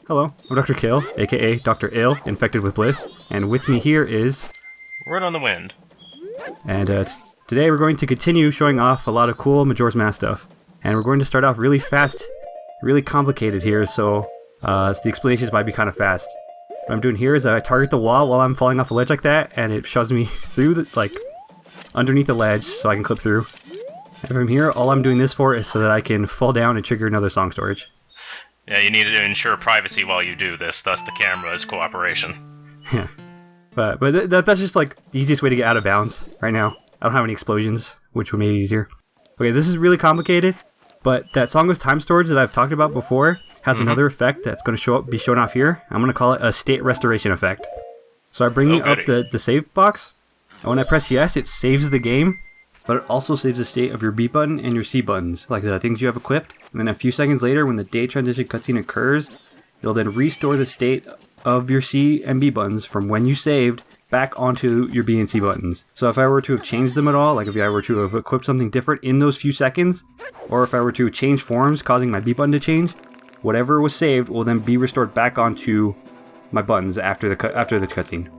Hello, I'm Dr. Kill, aka Dr. Ill, infected with bliss, and with me here is... Word on the Wind. And today we're going to continue showing off a lot of cool Majora's Mask stuff. And we're going to start off really fast, really complicated here, so the explanations might be kind of fast. What I'm doing here is I target the wall while I'm falling off a ledge like that, and it shoves me through the, underneath the ledge so I can clip through. And from here, all I'm doing this for is so that I can fall down and trigger another song storage. Yeah, you need to ensure privacy while you do this, thus the camera's cooperation. Yeah. But that's just the easiest way to get out of bounds right now. I don't have any explosions, which would make it easier. Okay, this is really complicated, but that song with time storage that I've talked about before has another effect that's going to be shown off here. I'm going to call it a state restoration effect. So I bring up the save box, and when I press yes, it saves the game, but it also saves the state of your B button and your C buttons, like the things you have equipped. And then a few seconds later, when the day transition cutscene occurs, it'll then restore the state of your C and B buttons from when you saved back onto your B and C buttons. So if I were to have changed them at all, like if I were to have equipped something different in those few seconds, or if I were to change forms causing my B button to change, whatever was saved will then be restored back onto my buttons after the cutscene.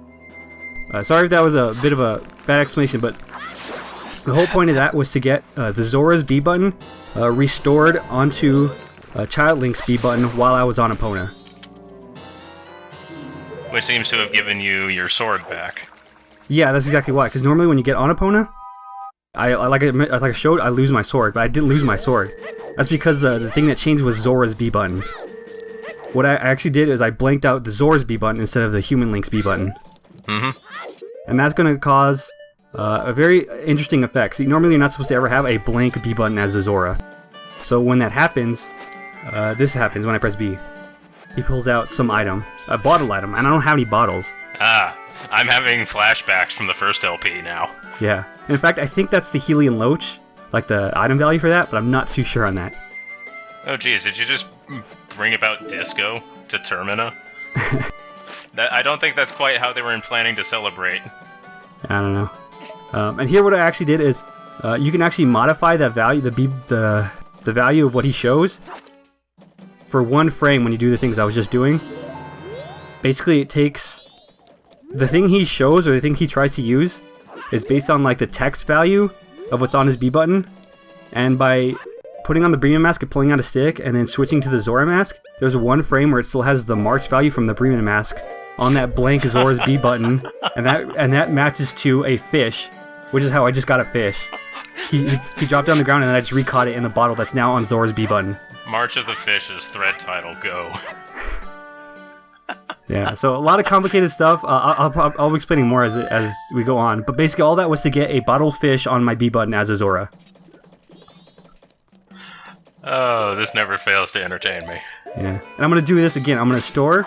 Sorry if that was a bit of a bad explanation, but the whole point of that was to get the Zora's B button restored onto Child Link's B button while I was on Epona. Which seems to have given you your sword back. Yeah, that's exactly why. Because normally when you get on Epona, like I showed, I lose my sword, but I didn't lose my sword. That's because the thing that changed was Zora's B button. What I actually did is I blanked out the Zora's B button instead of the Human Link's B button. And that's going to cause a very interesting effect. See, normally you're not supposed to ever have a blank B button as a Zora. So when that happens, this happens when I press B. He pulls out some item, a bottle item, and I don't have any bottles. I'm having flashbacks from the first LP now. Yeah. In fact, I think that's the Helian Loach, like the item value for that, but I'm not too sure on that. Oh geez, did you just bring about disco to Termina? I don't think that's quite how they were planning to celebrate. I don't know. And here what I actually did is, you can actually modify that value, the value of what he shows, for one frame when you do the things I was just doing. Basically, it takes the thing he shows or the thing he tries to use is based on the text value of what's on his B button, and by putting on the Bremen mask and pulling out a stick and then switching to the Zora mask, there's one frame where it still has the March value from the Bremen mask on that blank Zora's B button, and that matches to a fish, which is how I just got a fish. He dropped on the ground and then I just recaught it in the bottle that's now on Zora's B button. March of the Fishes, thread title, go. Yeah, so a lot of complicated stuff. I'll be explaining more as we go on. But basically all that was to get a bottled fish on my B button as a Zora. Oh, this never fails to entertain me. Yeah, and I'm going to do this again. I'm going to store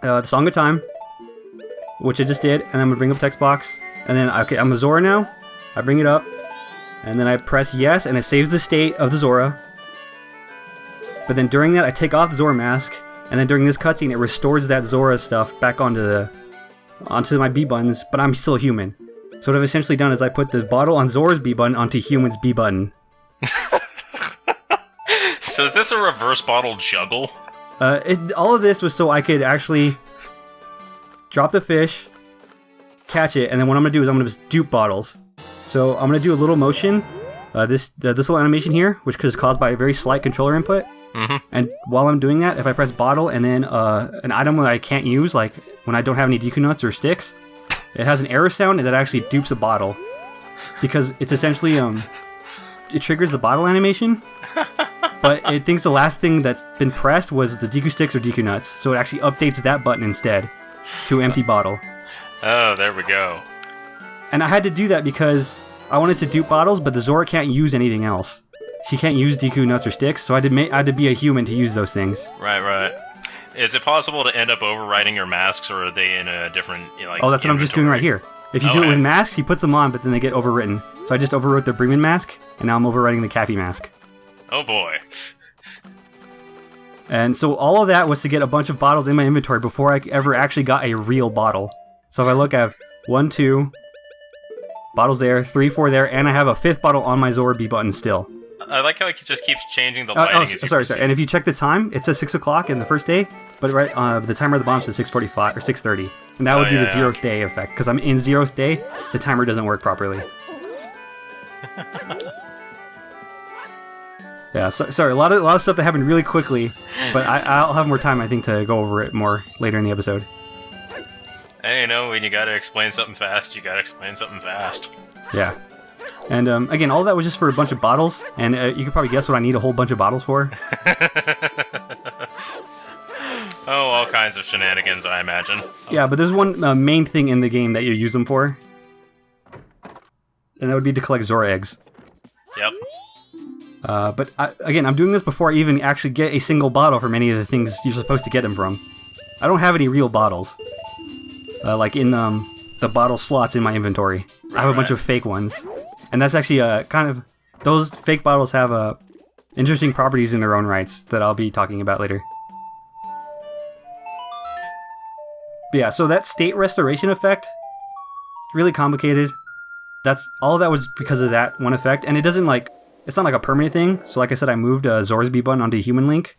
the Song of Time, which I just did, and I'm going to bring up text box. And then, okay, I'm a Zora now. I bring it up, and then I press yes, and it saves the state of the Zora. But then during that, I take off the Zora mask, and then during this cutscene, it restores that Zora stuff back onto my B buttons, but I'm still human. So what I've essentially done is I put the bottle on Zora's B button onto Human's B button. So is this a reverse bottle juggle? All of this was so I could actually drop the fish, catch it, and then what I'm going to do is I'm going to just dupe bottles. So I'm going to do a little motion, this little animation here, which is caused by a very slight controller input. And while I'm doing that, if I press bottle and then an item that I can't use, like when I don't have any Deku Nuts or sticks, it has an error sound that actually dupes a bottle. Because it's essentially, it triggers the bottle animation, but it thinks the last thing that's been pressed was the Deku Sticks or Deku Nuts, so it actually updates that button instead to empty bottle. Oh, there we go. And I had to do that because I wanted to dupe bottles, but the Zora can't use anything else. She can't use Deku Nuts or sticks, so I had to be a human to use those things. Right. Is it possible to end up overwriting your masks, or are they in a different, Oh, that's what I'm just doing right here. If you do it with masks, he puts them on, but then they get overwritten. So I just overwrote the Bremen mask, and now I'm overwriting the Cappy mask. Oh boy. And so all of that was to get a bunch of bottles in my inventory before I ever actually got a real bottle. So if I look, I have 1, 2 bottles there, 3, 4 there, and I have a 5th bottle on my Zora B button still. I like how it just keeps changing the lighting. Sorry. And if you check the time, it says 6 o'clock in the first day, but the timer of the bomb says 6:45 or 6:30, and that would be the 0th day effect. Because I'm in 0th day, the timer doesn't work properly. Yeah, sorry. A lot of stuff that happened really quickly, but I'll have more time, I think, to go over it more later in the episode. Hey, you know, when you gotta explain something fast, you gotta explain something fast. Yeah. And again, all of that was just for a bunch of bottles, and you could probably guess what I need a whole bunch of bottles for. Oh, all kinds of shenanigans, I imagine. Yeah, but there's one main thing in the game that you use them for, and that would be to collect Zora eggs. Yep. But again, I'm doing this before I even actually get a single bottle from any of the things you're supposed to get them from. I don't have any real bottles, like in the bottle slots in my inventory. I have a bunch of fake ones. And that's actually those fake bottles have interesting properties in their own rights that I'll be talking about later. But yeah, so that state restoration effect, really complicated. All of that was because of that one effect, and it doesn't it's not like a permanent thing. So like I said, I moved Zora's B button onto Human Link,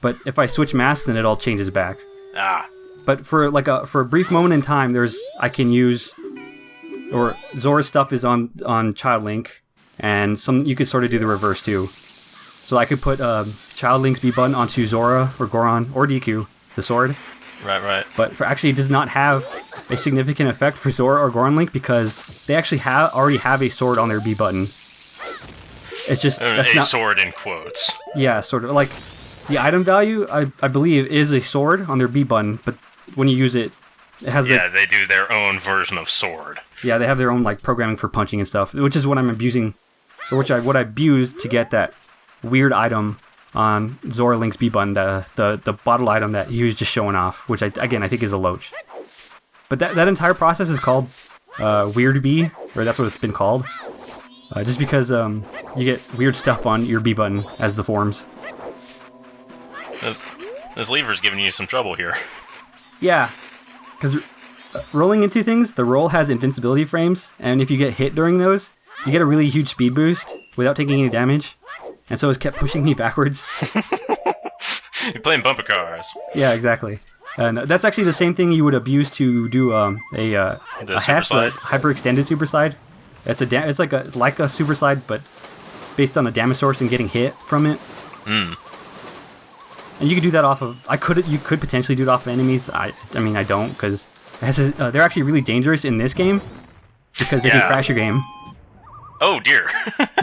but if I switch masks, then it all changes back. But for a brief moment in time, I can use. Or Zora's stuff is on Child Link, and you could sort of do the reverse too. So I could put Child Link's B button onto Zora or Goron or DQ, the sword. Right. But actually, it does not have a significant effect for Zora or Goron Link because they actually already have a sword on their B button. It's just sword in quotes. Yeah, sort of like the item value. I believe is a sword on their B button, but when you use it. They do their own version of sword. Yeah, they have their own programming for punching and stuff, which is what I'm abusing, or what I abused to get that weird item on Zora Link's B button, the bottle item that he was just showing off, which I think is a loach. But that entire process is called Weird B, or that's what it's been called, just because you get weird stuff on your B button as the forms. This lever's giving you some trouble here. Yeah. Because rolling into things, the roll has invincibility frames, and if you get hit during those, you get a really huge speed boost without taking any damage. And so it kept pushing me backwards. You're playing bumper cars. Yeah, exactly. And that's actually the same thing you would abuse to do a hyper extended super slide. It's like a super slide, but based on a damage source and getting hit from it. And you could do that off of. You could potentially do it off of enemies. I mean, I don't because they're actually really dangerous in this game because they can crash your game. Oh dear.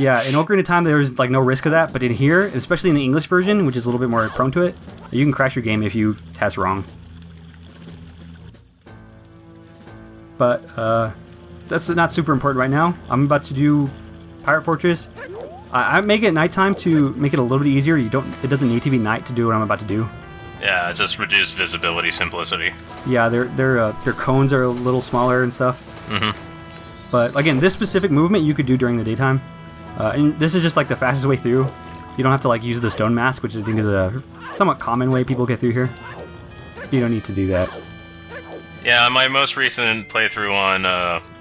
Yeah, in Ocarina of Time there's no risk of that, but in here, especially in the English version, which is a little bit more prone to it, you can crash your game if you test wrong. But that's not super important right now. I'm about to do Pirate Fortress. I make it nighttime to make it a little bit easier. It doesn't need to be night to do what I'm about to do. Yeah, just reduced visibility simplicity. Yeah, their cones are a little smaller and stuff. But again, this specific movement you could do during the daytime. And this is just the fastest way through. You don't have to use the stone mask, which I think is a somewhat common way people get through here. You don't need to do that. Yeah, my most recent playthrough on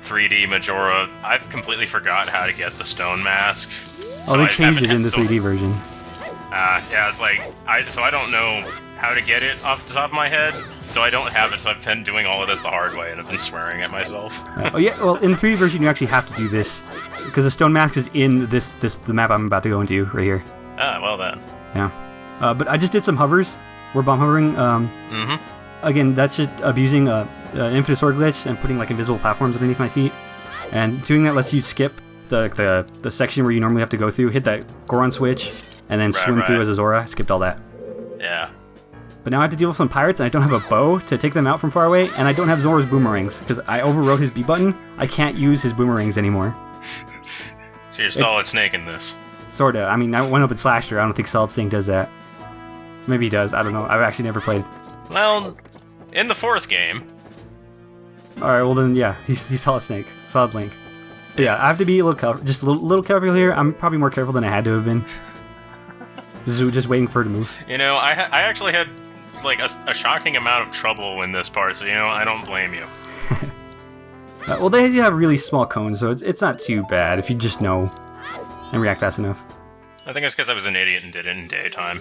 3D Majora, I've completely forgot how to get the stone mask. Oh, they changed it in the 3D version. Yeah, it's so I don't know how to get it off the top of my head, so I don't have it, so I've been doing all of this the hard way, and I've been swearing at myself. Oh yeah, well, in the 3D version you actually have to do this, because the stone mask is in the map I'm about to go into, right here. Ah, well then. Yeah. But I just did some hovers, where bomb hovering, Again, that's just abusing infinite sword glitch and putting invisible platforms underneath my feet, and doing that lets you skip the section where you normally have to go through, hit that Goron switch, and then swim through as a Zora. I skipped all that. Yeah. But now I have to deal with some pirates, and I don't have a bow to take them out from far away, and I don't have Zora's boomerangs, because I overrode his B button. I can't use his boomerangs anymore. So you're Solid Snake in this. Sorta. I mean, I went up and slashed her. I don't think Solid Snake does that. Maybe he does. I don't know. I've actually never played. Well, in the 4th game. Alright, well then, yeah, he's Solid Snake. Solid Link. But yeah, I have to be a little careful here. I'm probably more careful than I had to have been. Just waiting for her to move. You know, I actually had a shocking amount of trouble in this part, so I don't blame you. Well, they have really small cones, so it's not too bad if you just know and react fast enough. I think it's because I was an idiot and did it in daytime.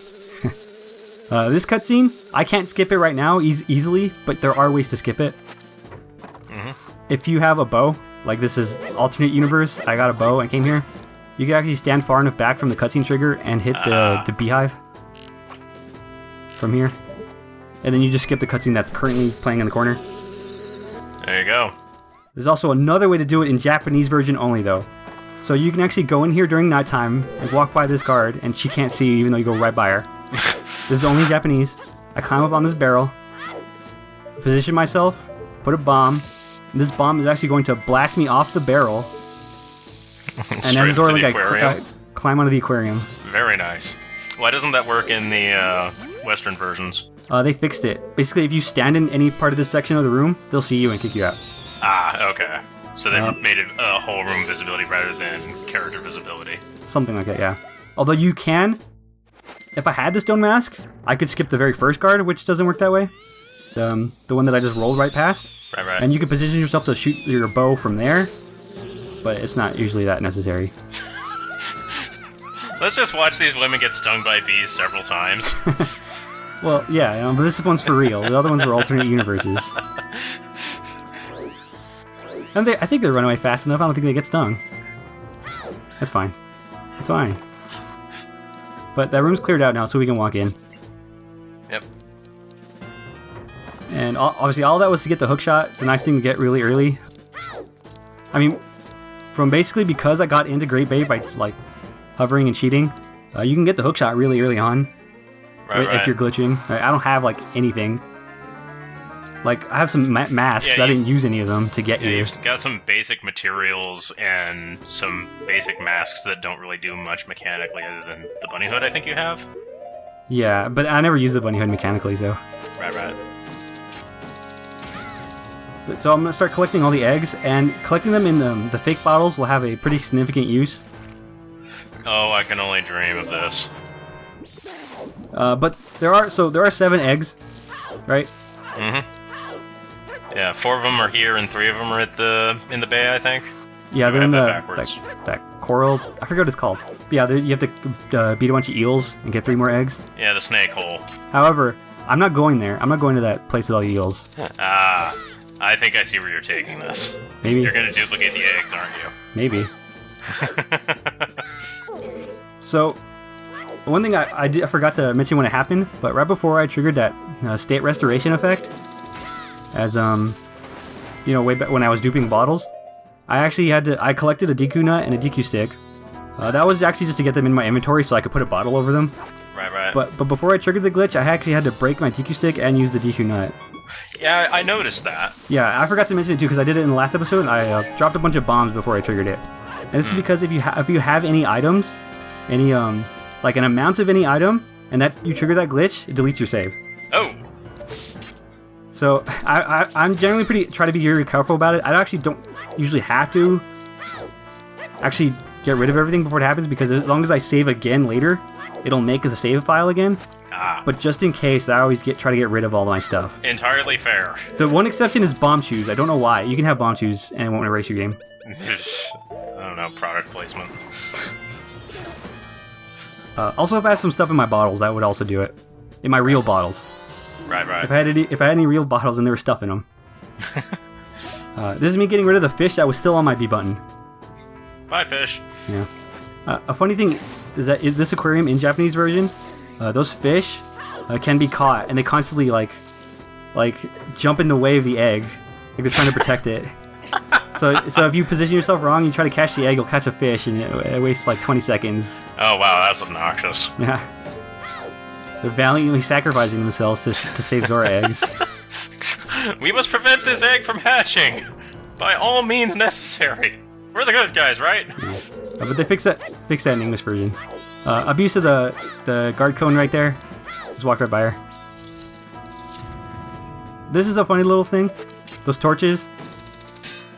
This cutscene, I can't skip it right now easily, but there are ways to skip it. If you have a bow, like this is alternate universe, I got a bow and came here, you can actually stand far enough back from the cutscene trigger and hit the beehive from here. And then you just skip the cutscene that's currently playing in the corner. There you go. There's also another way to do it in Japanese version only, though. So you can actually go in here during nighttime and walk by this guard, and she can't see you even though you go right by her. This is only Japanese. I climb up on this barrel, position myself, put a bomb, and this bomb is actually going to blast me off the barrel. And as Zora, I climb onto the aquarium. Very nice. Why doesn't that work in the Western versions? They fixed it. Basically, if you stand in any part of this section of the room, they'll see you and kick you out. Ah, okay. So they made it a whole room visibility rather than character visibility. Something like that, yeah. Although you can, if I had the stone mask, I could skip the very first guard, which doesn't work that way. The one that I just rolled right past. Right. And you can position yourself to shoot your bow from there, but it's not usually that necessary. Let's just watch these women get stung by bees several times. Well, yeah, but this one's for real. The other ones were alternate universes. And I think they run away fast enough. I don't think they get stung. That's fine. It's fine. But that room's cleared out now, so we can walk in. Yep. And obviously, all that was to get the hookshot. It's a nice thing to get really early. I mean, from basically because I got into Great Bay by like hovering and cheating, you can get the hookshot really early on. Right. If you're glitching. I don't have like anything. Like, I have some masks, I didn't use any of them to get you. You've got some basic materials and some basic masks that don't really do much mechanically other than the bunny hood I think you have. Yeah, but I never use the bunny hood mechanically, so. Right. So I'm going to start collecting all the eggs, and collecting them in the fake bottles will have a pretty significant use. Oh, I can only dream of this. But there are 7 eggs, right? Yeah, 4 of them are here and 3 of them are in the bay, I think. Yeah, they're in that coral. I forget what it's called. Yeah, you have to beat a bunch of eels and get 3 more eggs. Yeah, the snake hole. However, I'm not going there. I'm not going to that place with all the eels. I think I see where you're taking this. Maybe. You're going to duplicate the eggs, aren't you? Maybe. So, one thing I forgot to mention when it happened, but right before I triggered that state restoration effect, as way back when I was duping bottles, I collected a DQ nut and a DQ stick. That was actually just to get them in my inventory so I could put a bottle over them. Right. But before I triggered the glitch, I actually had to break my DQ stick and use the DQ nut. Yeah, I noticed that. Yeah, I forgot to mention it too because I did it in the last episode. I dropped a bunch of bombs before I triggered it. And this is because if you have any items, like an amount of any item, and that you trigger that glitch, it deletes your save. Oh. So I'm generally try to be very careful about it. I actually don't usually have to actually get rid of everything before it happens because as long as I save again later, it'll make the save file again. But just in case, I always try to get rid of all my stuff. Entirely fair. The one exception is bomb shoes. I don't know why. You can have bomb shoes and it won't erase your game. I don't know, product placement. Also, if I had some stuff in my bottles, that would also do it. In my real bottles. Right. If I had any real bottles and there was stuff in them. This is me getting rid of the fish that was still on my B button. Bye, fish. Yeah. A funny thing is that this aquarium in Japanese version, those fish can be caught, and they constantly like jump in the way of the egg, like they're trying to protect it. So if you position yourself wrong, you try to catch the egg, you'll catch a fish, and it wastes like 20 seconds. Oh wow, that's obnoxious. Yeah. They're valiantly sacrificing themselves to save Zora eggs. We must prevent this egg from hatching! By all means necessary! We're the good guys, right? Yeah. But they fix that in English version. Abuse of the guard cone right there. Just walk right by her. This is a funny little thing. Those torches.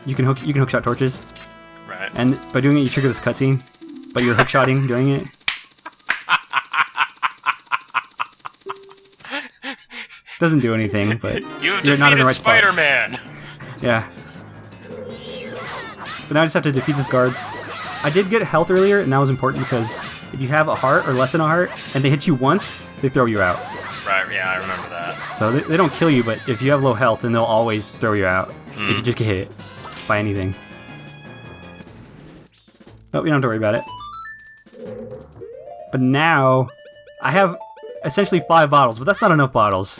You can hookshot torches. Right. And by doing it, you trigger this cutscene. But you're hookshotting doing it. Doesn't do anything, but you're not in the right spot. Spider-Man. Yeah. But now I just have to defeat this guard. I did get health earlier, and that was important because if you have a heart or less than a heart, and they hit you once, they throw you out. Right, yeah, I remember that. So they don't kill you, but if you have low health, then they'll always throw you out if you just get hit by anything. Oh, you don't have to worry about it. But now, I have essentially 5 bottles, but that's not enough bottles.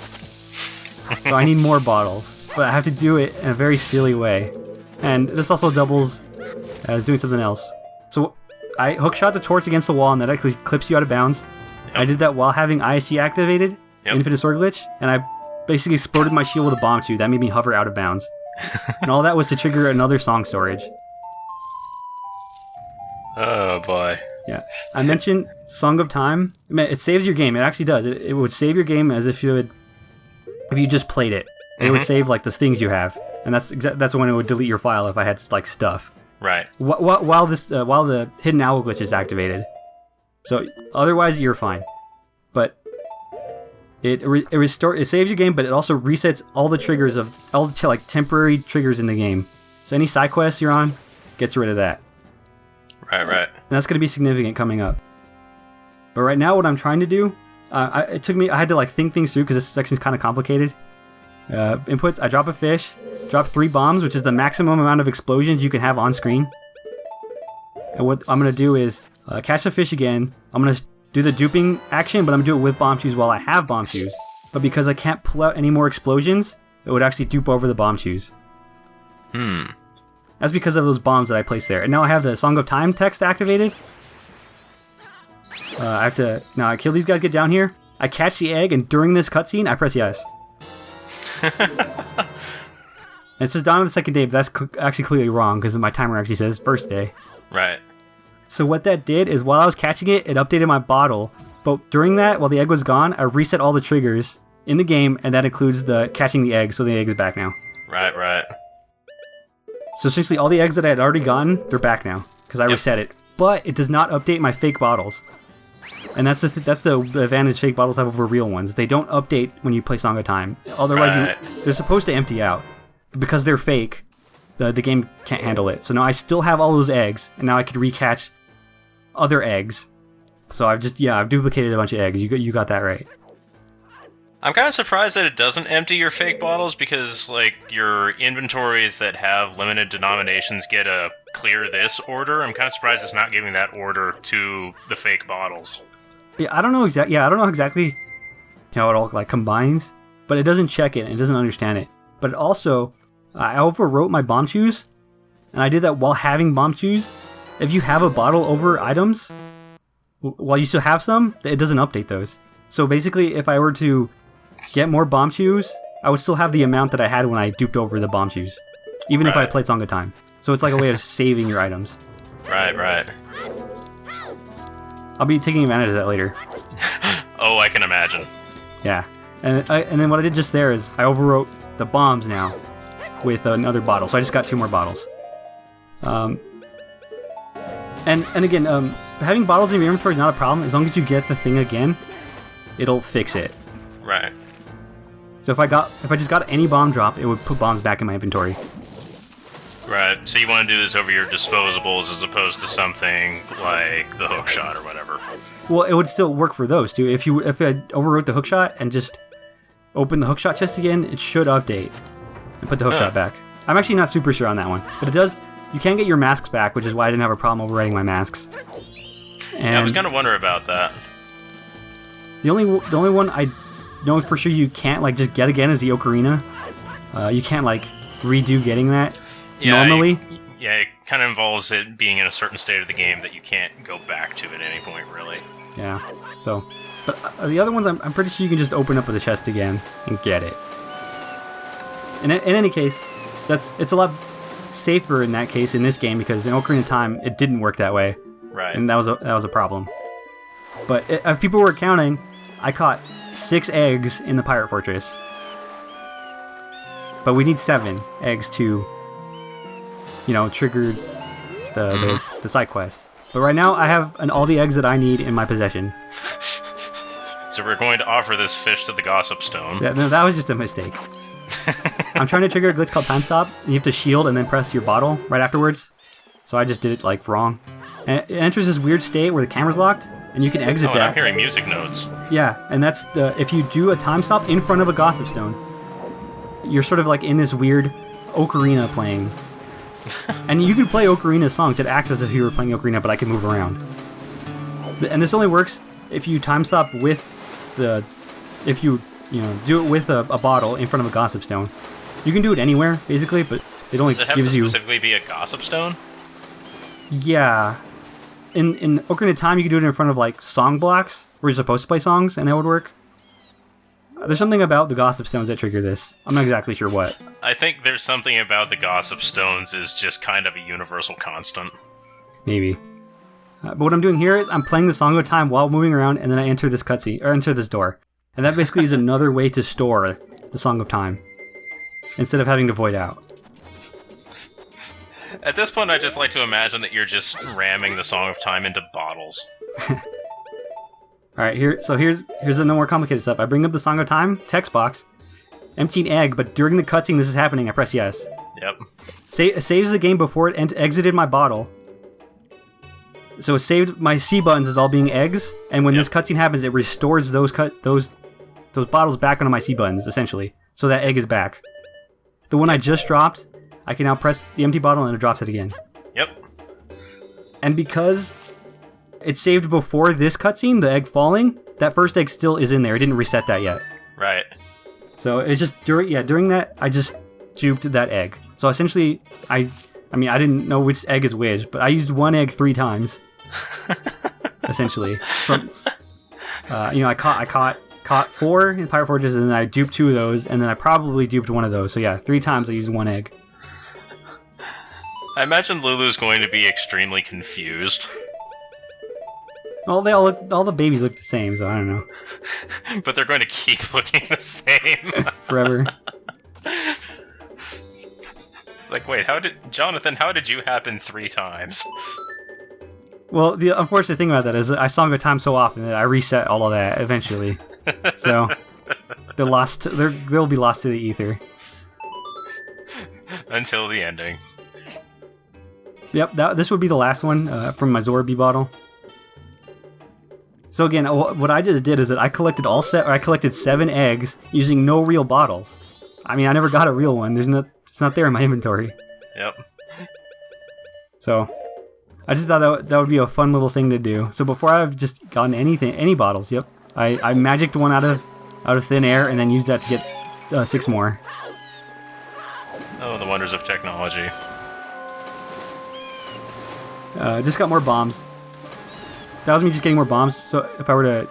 So I need more bottles, but I have to do it in a very silly way. And this also doubles as doing something else. So I hookshot the torch against the wall, and that actually clips you out of bounds. Yep. I did that while having ISG activated, Infinite Sword Glitch, and I basically exploded my shield with a bomb tube. That made me hover out of bounds. And all that was to trigger another song storage. Oh boy. Yeah. I mentioned Song of Time. It saves your game. It actually does. It would save your game as if you just played it. And it would save like the things you have. And that's when it would delete your file if I had like stuff. Right. While the hidden owl glitch is activated. So otherwise you're fine. But it saves your game, but it also resets all the triggers of all the like temporary triggers in the game. So any side quests you're on gets rid of that. Right. And that's going to be significant coming up. But right now, what I'm trying to do, I had to like think things through because this section's kind of complicated. Inputs: I drop a fish, drop 3 bombs, which is the maximum amount of explosions you can have on screen. And what I'm going to do is catch the fish again. I'm going to do the duping action, but I'm going to do it with bomb shoes while I have bomb shoes. But because I can't pull out any more explosions, it would actually dupe over the bomb shoes. That's because of those bombs that I placed there. And now I have the Song of Time text activated. Now I kill these guys, get down here. I catch the egg, and during this cutscene, I press yes. And it says dawn of the second day, but that's actually clearly wrong because my timer actually says first day. Right. So what that did is while I was catching it, it updated my bottle. But during that, while the egg was gone, I reset all the triggers in the game, and that includes the catching the egg, so the egg is back now. Right. So essentially all the eggs that I had already gotten, they're back now, because I reset it. But it does not update my fake bottles. And that's the advantage fake bottles have over real ones. They don't update when you play Song of Time. Otherwise, they're supposed to empty out. But because they're fake, the game can't handle it. So now I still have all those eggs, and now I can recatch other eggs. So I've duplicated a bunch of eggs. You got that right. I'm kind of surprised that it doesn't empty your fake bottles because, like, your inventories that have limited denominations get a clear this order. I'm kind of surprised it's not giving that order to the fake bottles. Yeah, I don't know exactly how it all like combines, but it doesn't check it and it doesn't understand it. But also, I overwrote my bomb shoes, and I did that while having bomb shoes. If you have a bottle over items, while you still have some, it doesn't update those. So basically, if I were to get more bomb shoes, I would still have the amount that I had when I duped over the bomb shoes, even if I played Song of Time. So it's like a way of saving your items. Right. I'll be taking advantage of that later. Oh, I can imagine. Yeah. And then what I did just there is I overwrote the bombs now with another bottle. So I just got 2 more bottles. And again, having bottles in your inventory is not a problem. As long as you get the thing again, it'll fix it. Right. So if I just got any bomb drop, it would put bombs back in my inventory. Right. So you want to do this over your disposables as opposed to something like the hookshot or whatever. Well, it would still work for those too. If I overwrote the hookshot and just open the hookshot chest again, it should update and put the hookshot back. I'm actually not super sure on that one, but it does. You can get your masks back, which is why I didn't have a problem overwriting my masks. And yeah, I was gonna wonder about that. The only one I know for sure you can't like just get again is the ocarina. You can't like redo getting that normally. It kind of involves it being in a certain state of the game that you can't go back to at any point, really. Yeah. So, but the other ones, I'm pretty sure you can just open up the chest again and get it. And in any case, it's a lot safer in that case in this game because in Ocarina of Time it didn't work that way. Right. And that was a problem. But if people were counting, I caught 6 eggs in the Pirate Fortress. But we need 7 eggs to, trigger the side quest. But right now, I have all the eggs that I need in my possession. So we're going to offer this fish to the Gossip Stone. Yeah, no, that was just a mistake. I'm trying to trigger a glitch called Time Stop, and you have to shield and then press your bottle right afterwards. So I just did it, wrong. And it enters this weird state where the camera's locked, and you can exit that. I'm hearing music notes. Yeah, and that's if you do a time stop in front of a gossip stone, you're sort of like in this weird ocarina playing. And you can play ocarina songs. It acts as if you were playing ocarina, but I can move around. And this only works if you time stop with if you do it with a bottle in front of a gossip stone. You can do it anywhere, basically, but it only Does it have gives to you... specifically be a gossip stone? Yeah. In Ocarina of Time, you can do it in front of, like, song blocks, where you're supposed to play songs, and that would work. There's something about the gossip stones that trigger this. I'm not exactly sure what. I think there's something about the gossip stones is just kind of a universal constant. Maybe. But what I'm doing here is I'm playing the Song of Time while moving around, and then I enter this cutscene, or enter this door. And that basically is another way to store the Song of Time, instead of having to void out. At this point, I just like to imagine that you're just ramming the Song of Time into bottles. Alright, here's the no more complicated stuff. I bring up the Song of Time text box, empty an egg, but during the cutscene this is happening, I press yes. Yep. Saves the game before it exited my bottle. So it saved my C buttons as all being eggs, and when this cutscene happens, it restores those bottles back onto my C buttons, essentially. So that egg is back. The one I just dropped, I can now press the empty bottle and it drops it again. Yep. And because it saved before this cutscene, the egg falling, that first egg still is in there. It didn't reset that yet. Right. So it's just during that, I just duped that egg. So essentially, I didn't know which egg is which, but I used one egg 3 times. Essentially. From, I caught 4 in Pirate Fortress, and then I duped 2 of those, and then I probably duped 1 of those. So yeah, 3 times I used 1 egg. I imagine Lulu's going to be extremely confused. Well, all the babies look the same, so I don't know. But they're going to keep looking the same. Forever. It's like, wait, Jonathan, how did you happen 3 times? Well, the unfortunate thing about that is that I Song of Time so often that I reset all of that eventually. So they'll be lost to the ether. Until the ending. Yep, this would be the last one from my Zora B bottle. So again, what I just did is that I collected 7 eggs using no real bottles. I mean, I never got a real one. It's not there in my inventory. Yep. So I just thought that would be a fun little thing to do. So before I've just gotten any bottles, yep, I magicked one out of thin air and then used that to get 6 more. Oh, the wonders of technology. Just got more bombs. That was me just getting more bombs. So if I were to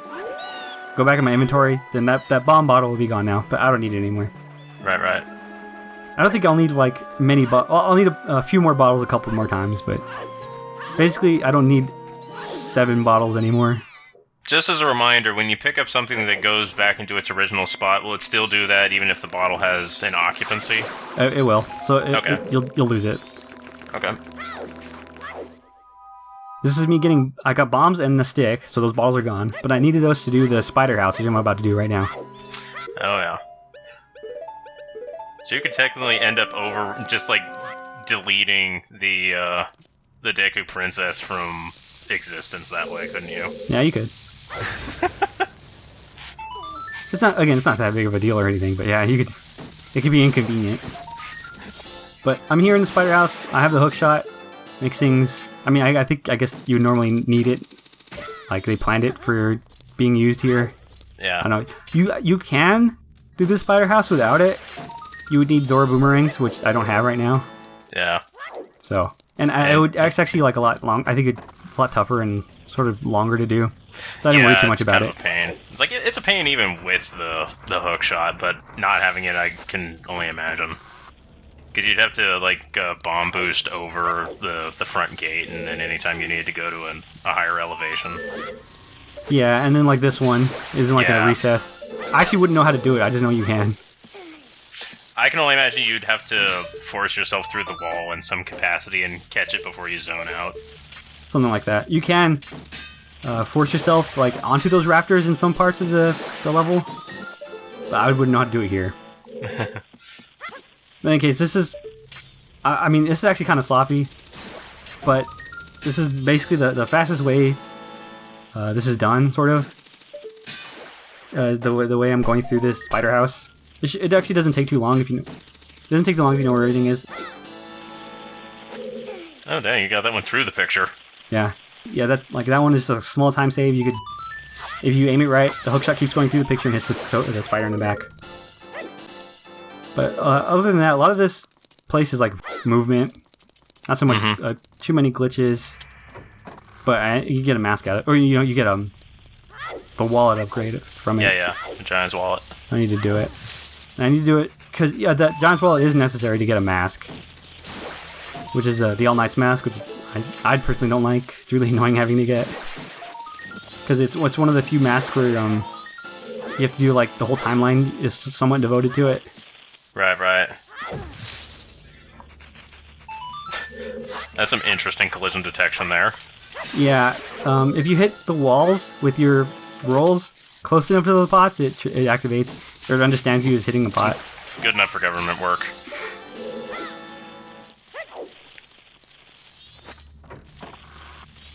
go back in my inventory, then that bomb bottle will be gone now. But I don't need it anymore. Right. I don't think I'll need like many I'll need a few more bottles a couple more times, but basically I don't need 7 bottles anymore. Just as a reminder, when you pick up something that goes back into its original spot, will it still do that even if the bottle has an occupancy? It will. So okay. You'll lose it. Okay. This is me getting... I got bombs and the stick, so those bottles are gone. But I needed those to do the spider house, which I'm about to do right now. Oh, yeah. So you could technically end up just, like, deleting the Deku Princess from existence that way, couldn't you? Yeah, you could. It's not that big of a deal or anything, but yeah, it could be inconvenient. But I'm here in the spider house. I have the hookshot. Makes things... I mean, I guess you normally need it. Like, they planned it for being used here. Yeah. I don't know. You can do the spider house without it. You would need Zora boomerangs, which I don't have right now. Yeah. So, it's actually like a lot long. I think it's a lot tougher and sort of longer to do. So I didn't worry too much about it. It's kind of a pain. It's like it's a pain even with the hook shot, but not having it, I can only imagine. Because you'd have to like bomb boost over the front gate, and then anytime you needed to go to a higher elevation. Yeah, and then like this one isn't like a recess. I actually wouldn't know how to do it. I just know you can. I can only imagine you'd have to force yourself through the wall in some capacity and catch it before you zone out. Something like that. You can force yourself like onto those raptors in some parts of the level, but I wouldn't know how to do it here. In any case, this is... I mean, this is actually kind of sloppy, but this is basically the fastest way this is done, sort of. The way I'm going through this spider house. It actually doesn't take too long if you know. It doesn't take too long if you know where everything is. Oh dang, you got that one through the picture. Yeah, that one is a small time save. You could, if you aim it right, the hookshot keeps going through the picture and hits the spider in the back. But other than that, a lot of this place is like movement, not so much too many glitches. But you get a mask out of it, or you get the wallet upgrade from it. Yeah, the Giant's wallet. I need to do it. I need to do it because that Giant's wallet is necessary to get a mask, which is the All Knight's mask, which I personally don't like. It's really annoying having to get because it's one of the few masks where you have to do like the whole timeline is somewhat devoted to it. Right. That's some interesting collision detection there. Yeah, if you hit the walls with your rolls close enough to the pots, it activates, or it understands you as hitting the pot. Good enough for government work.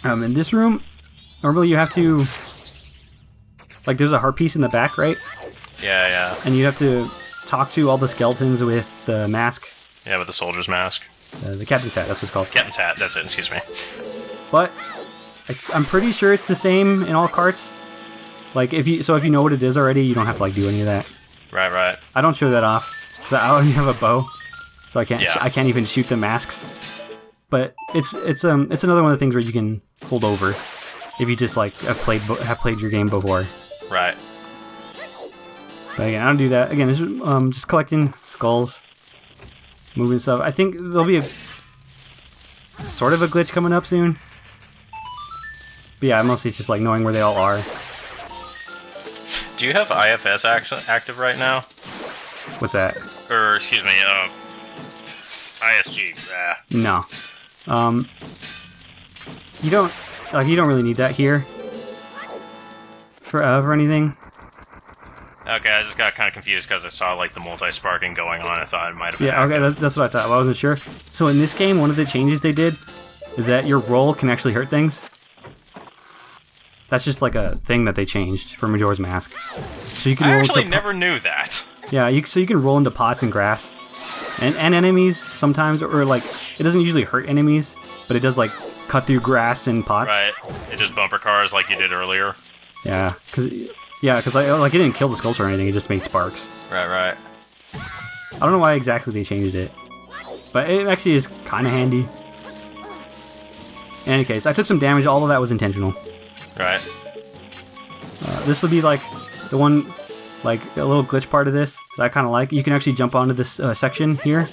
In this room, normally you have to, like, there's a heart piece in the back, right? Yeah. And you have to talk to all the skeletons with the mask. Yeah, with the soldier's mask. The captain's hat, that's what it's called. Captain's hat, that's it, excuse me. But I'm pretty sure it's the same in all carts. Like, if you know what it is already, you don't have to like do any of that. Right. I don't show that off because I already have a bow, so I can't even shoot the masks. But it's another one of the things where you can hold over if you just like have played your game before. Right. But again, I don't do that. Again, it's just collecting skulls, moving stuff. I think there'll be a sort of a glitch coming up soon. But yeah, mostly it's just like knowing where they all are. Do you have IFS active right now? What's that? Or, excuse me, ISG. No. You don't really need that here for anything. Okay, I just got kind of confused because I saw like the multi-sparking going on. I thought it might have been okay, that's what I thought. I wasn't sure. So in this game, one of the changes they did is that your roll can actually hurt things. That's just like a thing that they changed for Majora's Mask. So you can I roll actually into never knew that. Yeah, so you can roll into pots and grass. And enemies sometimes, or like, it doesn't usually hurt enemies, but it does like cut through grass and pots. Right, it just bumper cars like you did earlier. Yeah, because it didn't kill the sculpture or anything, it just made sparks. Right. I don't know why exactly they changed it, but it actually is kind of handy. In any case, I took some damage, all of that was intentional. Right. This will be like the one, like a little glitch part of this that I kind of like. You can actually jump onto this section here.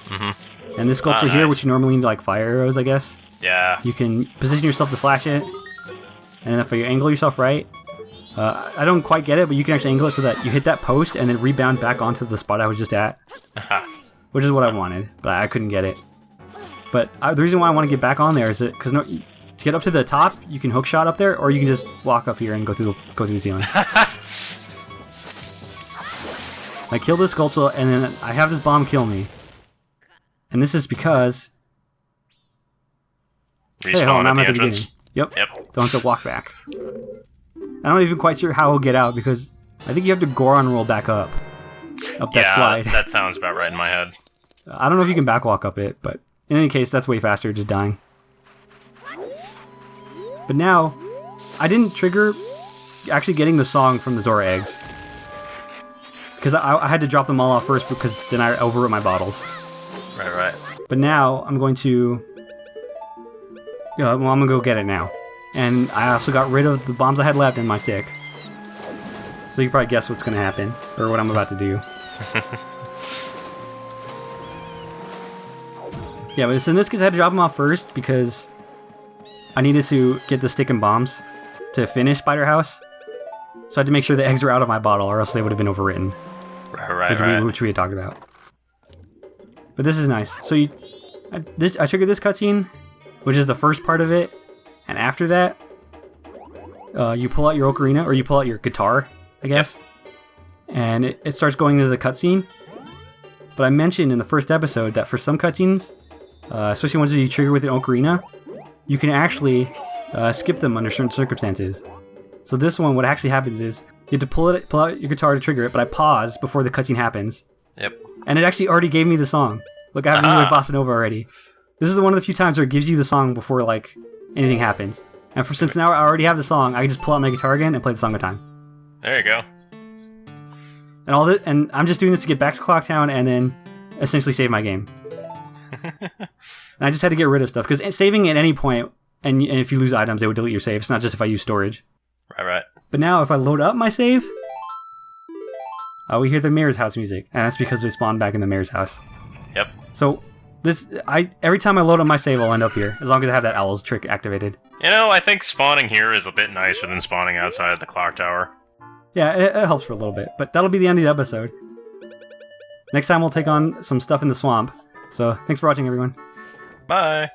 Mm-hmm. And this sculpture here, nice. which you normally need like fire arrows, I guess. Yeah. You can position yourself to slash it. And then if you angle yourself right, I don't quite get it, but you can actually angle it so that you hit that post and then rebound back onto the spot I was just at. Which is what I wanted, but I couldn't get it. But the reason why I want to get back on there is that because to get up to the top, you can hookshot up there, or you can just walk up here and go through the ceiling. I killed this sculpture, and then I have this bomb kill me. And this is because... Respawn hold on, I'm at at the the entrance. beginning. Yep. Don't have to walk back. I'm not even quite sure how I'll get out, because I think you have to Goron roll back up that slide. Yeah, that sounds about right in my head. I don't know if you can backwalk up it, but in any case, that's way faster, just dying. But now, I didn't trigger actually getting the song from the Zora eggs. Because I had to drop them all off first, because then I overwrote my bottles. Right. But now, I'm going to... I'm going to go get it now. And I also got rid of the bombs I had left in my stick. So you can probably guess what's going to happen, or what I'm about to do. Yeah, but in this case I had to drop them off first, because I needed to get the stick and bombs to finish Spider House. So I had to make sure the eggs were out of my bottle, or else they would have been overwritten. Right. Which we had talked about. But this is nice. So I triggered this cutscene, which is the first part of it. And after that, you pull out your ocarina, or you pull out your guitar, I guess. Yep. And it starts going into the cutscene. But I mentioned in the first episode that for some cutscenes, especially ones that you trigger with an ocarina, you can actually skip them under certain circumstances. So this one, what actually happens is you have to pull out your guitar to trigger it, but I pause before the cutscene happens. Yep. And it actually already gave me the song. Look, I have music like Bossa Nova already. This is one of the few times where it gives you the song before like anything happens. And since now I already have the song, I can just pull out my guitar again and play the song a time. There you go. And I'm just doing this to get back to Clocktown and then essentially save my game. And I just had to get rid of stuff because saving at any point, and if you lose items, they would delete your save. It's not just if I use storage. Right. But now if I load up my save, we hear the mayor's house music, and that's because we spawned back in the mayor's house. Yep. So every time I load up my save, I'll end up here, as long as I have that owl's trick activated. You know, I think spawning here is a bit nicer than spawning outside of the clock tower. Yeah, it helps for a little bit, but that'll be the end of the episode. Next time we'll take on some stuff in the swamp. So thanks for watching, everyone. Bye.